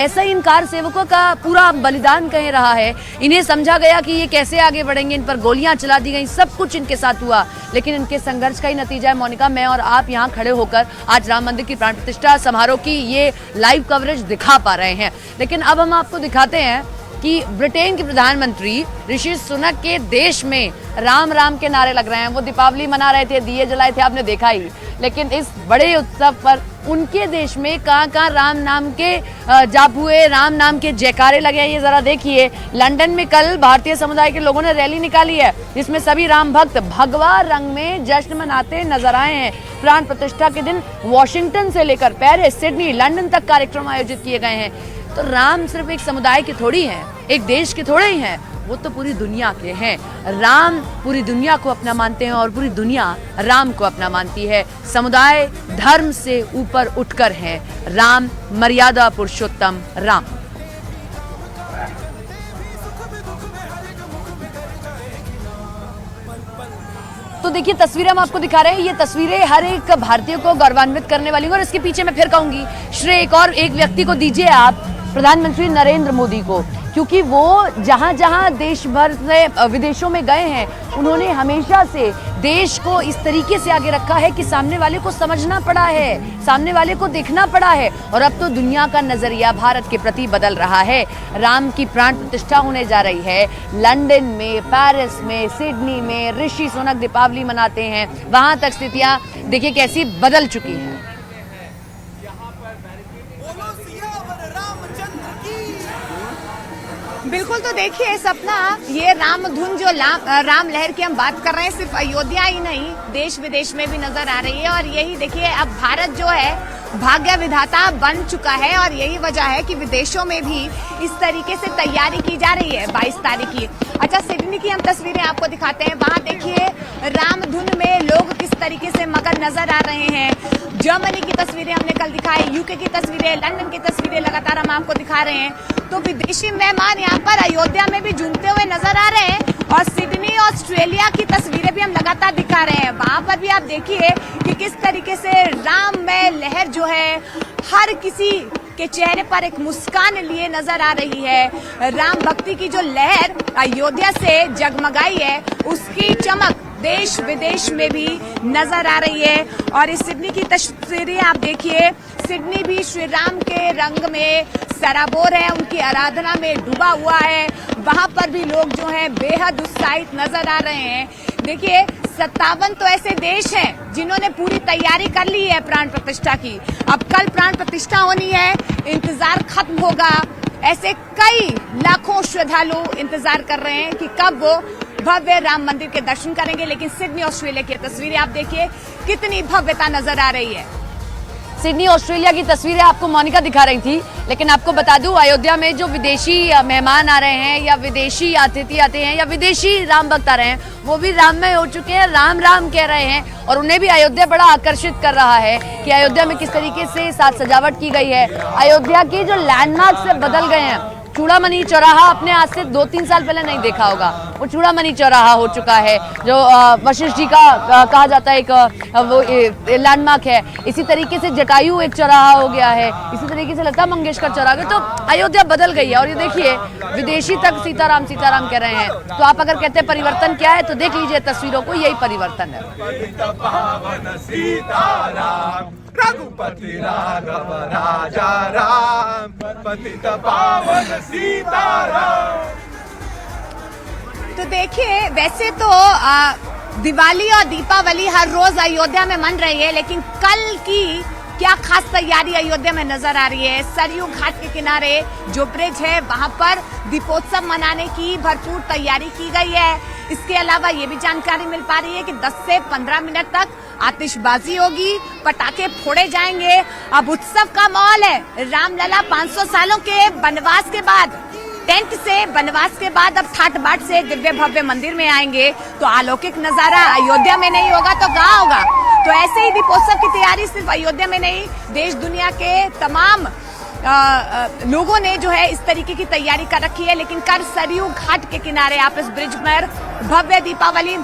ऐसा ही इन कार सेवकों का पूरा बलिदान कह रहा है। इन्हें समझा गया कि ये कैसे आगे बढ़ेंगे, इन पर गोलियां चला दी गई, सब कुछ इनके साथ हुआ, लेकिन इनके संघर्ष का ही नतीजा है। मोनिका, मैं और आप यहाँ खड़े होकर आज राम मंदिर की प्राण प्रतिष्ठा समारोह की ये लाइव कवरेज दिखा पा रहे हैं, लेकिन अब हम आपको दिखाते हैं कि ब्रिटेन के प्रधानमंत्री ऋषि सुनक के देश में राम राम के नारे लग रहे हैं। वो दीपावली मना रहे थे, दिए जलाए थे, आपने देखा ही, लेकिन इस बड़े उत्सव पर उनके देश में कहाँ राम नाम के जाप हुए, राम नाम के जयकारे लगे हैं। ये जरा देखिए, लंदन में कल भारतीय समुदाय के लोगों ने रैली निकाली है, जिसमें सभी राम भक्त भगवा रंग में जश्न मनाते नजर आए हैं। प्राण प्रतिष्ठा के दिन वॉशिंगटन से लेकर पेरिस, सिडनी, लंदन तक कार्यक्रम आयोजित किए गए हैं। तो राम सिर्फ एक समुदाय के थोड़ी हैं, एक देश के थोड़े ही हैं, वो तो पूरी दुनिया के हैं। राम पूरी दुनिया को अपना मानते हैं और पूरी दुनिया राम को अपना मानती है। समुदाय धर्म से ऊपर उठकर है। राम मर्यादा पुरुषोत्तम राम। तो देखिए, तस्वीरें हम आपको दिखा रहे हैं। ये तस्वीरें हर एक भारतीय को गौरवान्वित करने वाली हैं और इसके पीछे मैं फिर कहूंगी श्रेय एक व्यक्ति को दीजिए आप, प्रधानमंत्री नरेंद्र मोदी को, क्योंकि वो जहां जहां देश भर से विदेशों में गए हैं, उन्होंने हमेशा से देश को इस तरीके से आगे रखा है कि सामने वाले को समझना पड़ा है, सामने वाले को देखना पड़ा है, और अब तो दुनिया का नजरिया भारत के प्रति बदल रहा है। राम की प्राण प्रतिष्ठा होने जा रही है लंदन में, पेरिस में, सिडनी में। ऋषि सुनक दीपावली मनाते हैं, वहां तक स्थितियां देखिए कैसी बदल चुकी हैं। बिल्कुल, तो देखिए सपना, ये राम धुन जो राम लहर की हम बात कर रहे हैं, सिर्फ अयोध्या ही नहीं देश विदेश में भी नजर आ रही है। और यही देखिए, अब भारत जो है भाग्य विधाता बन चुका है, और यही वजह है कि विदेशों में भी इस तरीके से तैयारी की जा रही है 22 तारीख की। अच्छा, सिडनी की हम तस्वीरें आपको दिखाते हैं। वहाँ देखिए राम धुन में लोग किस तरीके से मगन नजर आ रहे हैं। जर्मनी की तस्वीरें हमने कल दिखाई, यूके की तस्वीरें, लंदन की तस्वीरें लगातार हम आपको दिखा रहे हैं। तो विदेशी मेहमान यहाँ पर अयोध्या में भी झूमते हुए नजर आ रहे हैं, और सिडनी ऑस्ट्रेलिया की तस्वीरें भी हम लगातार दिखा रहे हैं। वहां पर भी आप देखिए कि किस तरीके से राममय लहर जो है हर किसी के चेहरे पर एक मुस्कान लिए नजर आ रही है। राम भक्ति की जो लहर अयोध्या से जगमगाई है, उसकी चमक देश विदेश में भी नजर आ रही है। और इस सिडनी की तस्वीरें आप देखिए, सिडनी भी श्री राम के रंग में सराबोर है, उनकी आराधना में डूबा हुआ है। वहां पर भी लोग जो हैं बेहद उत्साहित नजर आ रहे हैं। देखिए, 57 तो ऐसे देश हैं जिन्होंने पूरी तैयारी कर ली है प्राण प्रतिष्ठा की। अब कल प्राण प्रतिष्ठा होनी है, इंतजार खत्म होगा। ऐसे कई लाखों श्रद्धालु इंतजार कर रहे हैं कि कब वो भव्य राम मंदिर के दर्शन करेंगे। लेकिन सिडनी ऑस्ट्रेलिया की तस्वीरें आप देखिए, कितनी भव्यता नजर आ रही है। सिडनी ऑस्ट्रेलिया की तस्वीरें आपको मोनिका दिखा रही थी, लेकिन आपको बता दूं, अयोध्या में जो विदेशी मेहमान आ रहे हैं, या विदेशी अतिथि आते हैं, या विदेशी राम भक्त आ रहे हैं, वो भी राममय हो चुके हैं, राम राम कह रहे हैं। और उन्हें भी अयोध्या बड़ा आकर्षित कर रहा है कि अयोध्या में किस तरीके से साज सजावट की गई है। अयोध्या के जो लैंडमार्क से बदल गए हैं। चूड़ामणि चौराहा आपने आज से 2-3 साल पहले नहीं देखा होगा, वो चूड़ामणि चौराहा हो चुका है, जो वशिष्ठ जी का कहा जाता है एक वो लैंडमार्क है। इसी तरीके से जटायु एक चौराहा हो गया है, इसी तरीके से लता मंगेशकर चौराहा। तो अयोध्या बदल गई है, और ये देखिए विदेशी तक सीताराम सीताराम कह रहे हैं। तो आप अगर कहते हैं परिवर्तन क्या है, तो देख लीजिए तस्वीरों को, यही परिवर्तन है। रघुपति राघव राजा राम, पतित पावन सीताराम। तो देखिए, वैसे तो दिवाली और दीपावली हर रोज अयोध्या में मन रही है, लेकिन कल की क्या खास तैयारी अयोध्या में नजर आ रही है। सरयू घाट के किनारे जो ब्रिज है, वहां पर दीपोत्सव मनाने की भरपूर तैयारी की गई है। इसके अलावा ये भी जानकारी मिल पा रही है कि 10 से 15 मिनट तक आतिशबाजी होगी, पटाखे फोड़े जाएंगे। अब उत्सव का माहौल है। रामलला 500 सालों के वनवास के बाद, टेंट से वनवास के बाद अब ठाट बाट से दिव्य भव्य मंदिर में आएंगे। तो अलौकिक नजारा अयोध्या में नहीं होगा तो कहाँ होगा। तो ऐसे ही दीपोत्सव की तैयारी सिर्फ अयोध्या में नहीं, देश दुनिया के तमाम लोगों ने जो है इस तरीके की तैयारी कर रखी है। लेकिन कल सरयू घाट के किनारे आप इस ब्रिज पर भव्य दीपावली